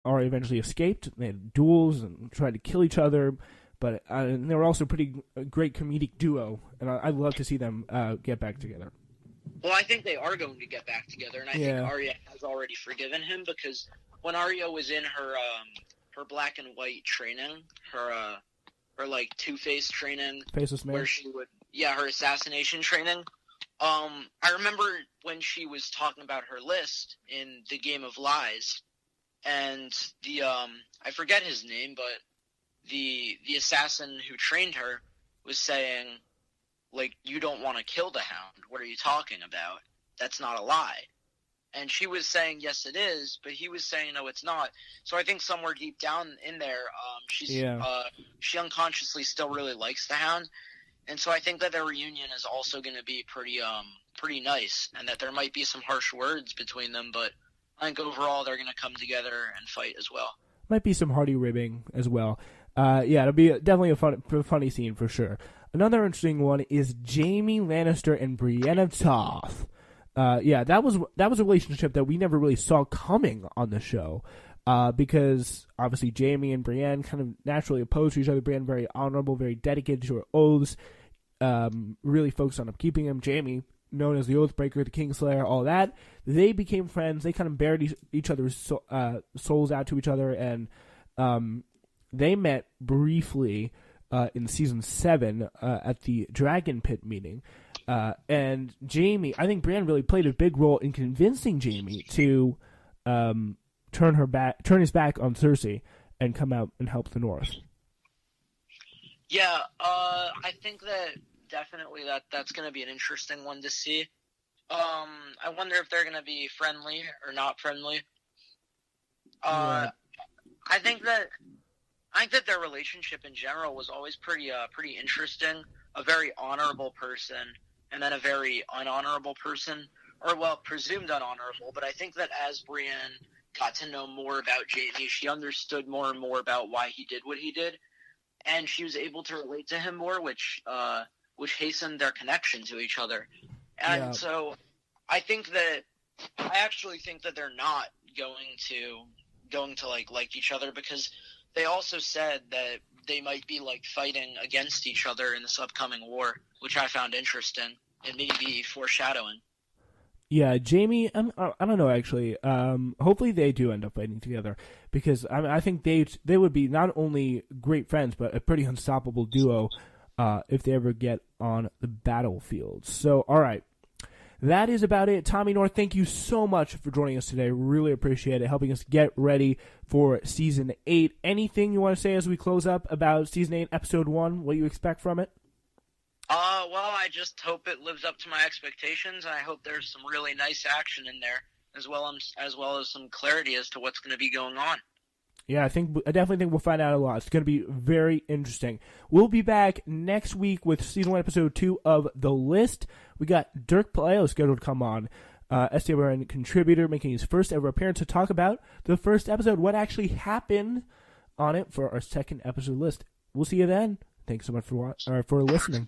Arya eventually escaped. They had duels and tried to kill each other, but they were also a great comedic duo, and I'd love to see them get back together. Well, I think they are going to get back together, and I think Arya has already forgiven him, because when Arya was in her black and white training, her like Two-Face training, Faceless Man, where she would her assassination training. I remember when she was talking about her list in the Game of Lies, and the I forget his name, but the assassin who trained her was saying, like, you don't want to kill the Hound. What are you talking about? That's not a lie. And she was saying, yes, it is, but he was saying, no, it's not. So I think somewhere deep down in there, she unconsciously still really likes the Hound. And so I think that their reunion is also going to be pretty nice, and that there might be some harsh words between them, but I think overall they're going to come together and fight as well. Might be some hearty ribbing as well. It'll be definitely a funny scene for sure. Another interesting one is Jaime Lannister and Brienne Toth. That was a relationship that we never really saw coming on the show, because obviously Jaime and Brienne kind of naturally opposed to each other. Brienne very honorable, very dedicated to her oaths, really focused on keeping them. Jaime, known as the Oathbreaker, the Kingslayer, all that. They became friends. They kind of bared each other's souls out to each other, and they met briefly in season 7 at the Dragon Pit meeting. And Jaime, I think Brienne really played a big role in convincing Jaime to turn his back on Cersei and come out and help the North. Yeah, I think that definitely that's going to be an interesting one to see. I wonder if they're going to be friendly or not friendly. I think that their relationship in general was always pretty interesting. A very honorable person, and then a very unhonorable person, or well, presumed unhonorable. But I think that as Brienne got to know more about Jaime, she understood more and more about why he did what he did, and she was able to relate to him more, which hastened their connection to each other. And so I actually think that they're not going to like each other, because they also said that they might be like fighting against each other in this upcoming war, which I found interesting and maybe foreshadowing. Yeah, Jaime, I don't know actually. Hopefully they do end up fighting together, because I think they would be not only great friends but a pretty unstoppable duo if they ever get on the battlefield. So, all right. That is about it. Tommy North, thank you so much for joining us today. Really appreciate it, helping us get ready for Season 8. Anything you want to say as we close up about Season 8, Episode 1, what you expect from it? Well, I just hope it lives up to my expectations, and I hope there's some really nice action in there, as well as some clarity as to what's going to be going on. Yeah, I definitely think we'll find out a lot. It's going to be very interesting. We'll be back next week with Season 1, Episode 2 of The List. We got Dirk Puleo scheduled to come on, S1E1 contributor, making his first ever appearance to talk about the first episode, what actually happened on it for our second episode list. We'll see you then. Thanks so much for listening.